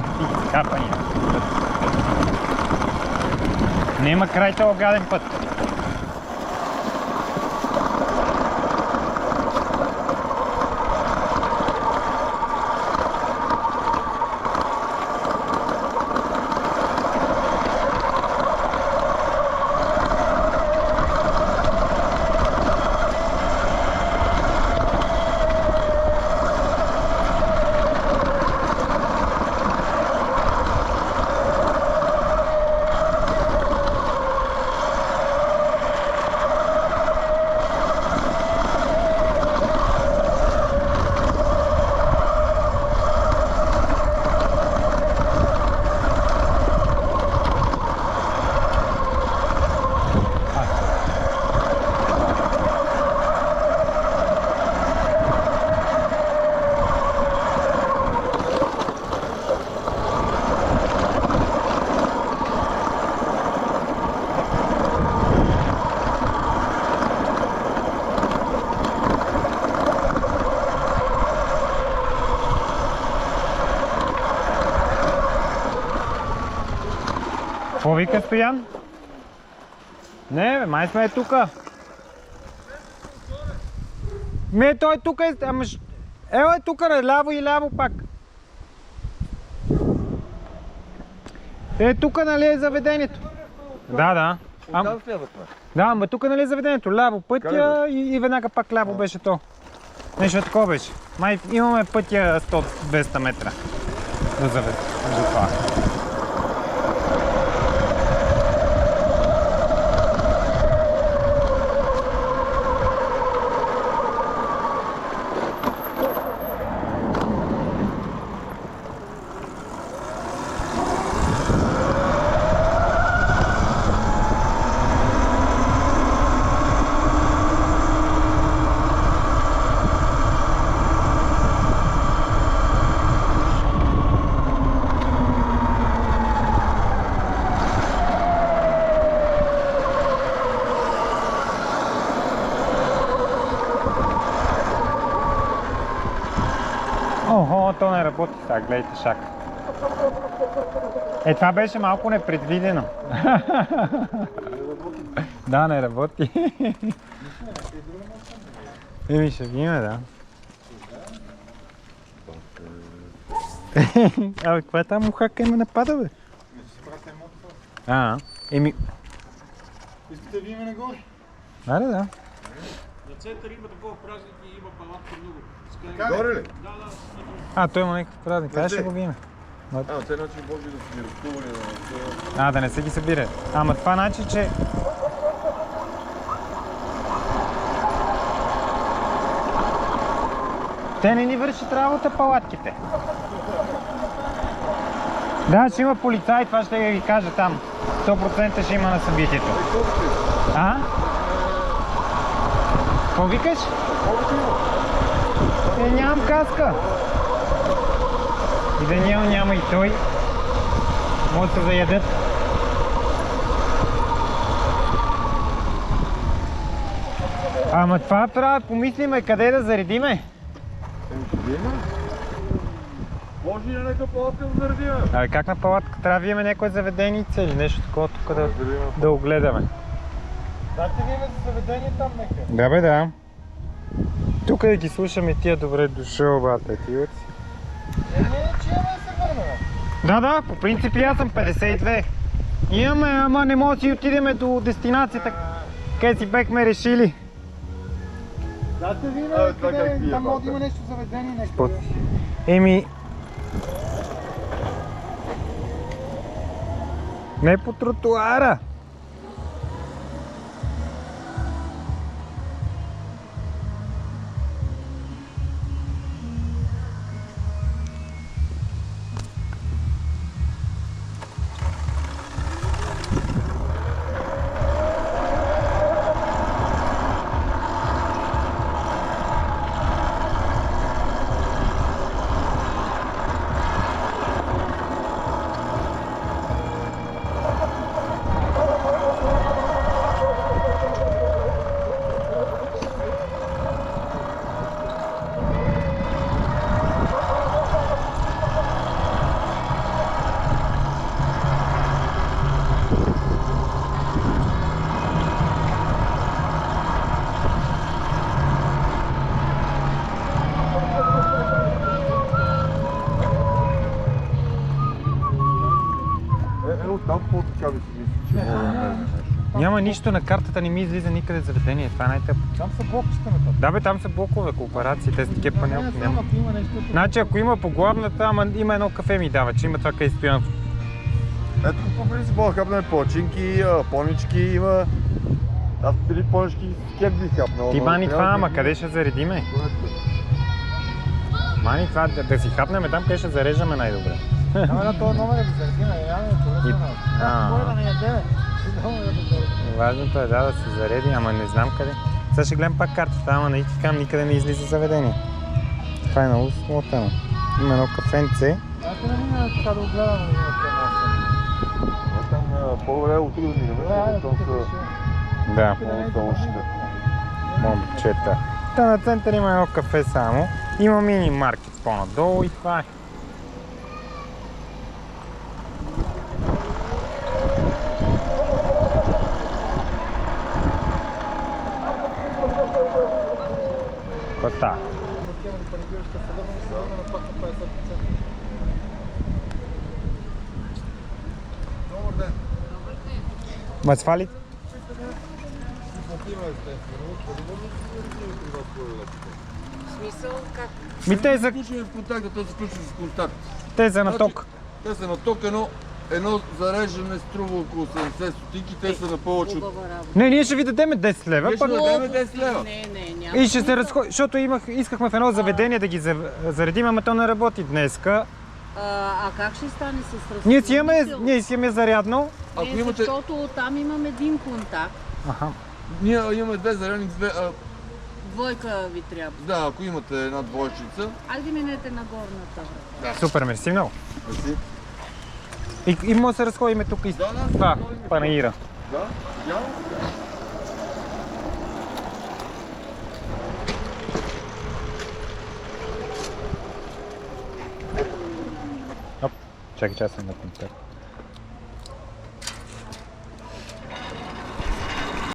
Ти капания. Няма край този гаден път. Какво вика Стоян? Не бе, май сме тука. Той тук е, ама ево е тука, ляво и ляво пак. Тука нали е заведението? Да. Да, ама тук нали е заведението? Ляво пътя и веднага пак ляво беше то. Нещо такова беше. Май имаме пътя 100-200 метра до заведението. До това. Охо, то не работи сега, гледайте шак. Това беше малко непредвидено. Да, не работи. Ще видим, да. Абе, каква е тази мухака има напада, бе? Искате да видим нагоре? Да. На център има такова празник и има палатка много. Горе ли? Да. Той има някакъв празник, къде ще го видим? Те начин може да си ги разкували. Да не се ги събира. Ама това значи, че... Те не ни вършат работа палатките. Да, ще има полицай, това ще ви кажа там. 100% ще има на събитието. Какво викаш? Нямам каска. И Даниел няма и той. Може да се заядат. Ама това трябва да помислиме къде да заредиме. Може и на някаква палатка да заредиме. Как на палатка? Трябва да видим някоя заведеница или нещо такова тук да огледаме. Дайте видим за заведение там нека. Да бе, да. Тук да ги слушаме тия добре дошъл, бата, ти от си. Че имаме да се върнем. Да, по принцип и аз съм 52. Имаме, ама не може да си отидеме до дестинацията, къде си бехме решили. Дайте видим къде там може да има нещо заведение нещо. Не по тротуара. Ама нищо на картата не ми излиза никъде заведение, това е най-тъпо. Там са блокчета на това. Да бе, там са блокове, кооперации, те са такива панелки. Няма. Ако има нещо... Значи ако има по главната, ама има едно кафе ми дава, че има това къде стоя. Ето по принцип мога да хапнем плачинки, понички, има... Аз преди понички с кеп бих хапнал. Ти но мани трябва това, да ама ги- къде ще заредиме? Мани това, да си хапнем там, къде ще зареждаме най-добре. Ама на този номер да ги заредим, няма да А. да не яде. Важното е да се зареди, ама не знам къде. Сега ще гледам пак картата, ама наистина никъде не излиза заведение. Това е много смотано. Има едно кафенце. Аз не мина така да огледам на това. Там по-добре от други минаме, там са... Да, Тонщите. момчета. Та на център има едно кафе само. Има мини маркет по-надолу и това е. Кота. Ма свали? Смисъл как? Ми те за, Включваме в контакта, той се включва с контакт. те за на ток. Те са на ток, едно зареждане струва около 70 стотинки, те са на повече от... Хубава работа. Не, ние ще ви дадем 10 лева, Ние пък... ще дадем 10 лева. Не, няма. И ще се разходи, защото искахме в едно заведение да ги заредим, ама то не работи днеска. А как ще стане с разходител? Ние си имаме зарядно. Ако Не, имате... защото там имам един контакт. Аха. Ние имаме две зарядни, Двойка ви трябва. да, ако имате една двойчица. Айде минете на горната. Супер, мерси много. Мерси. И може да се разходиме тук и Да, да, това, се разходим. панаира. Да, я. Оп, чакай, че аз съм на контакт.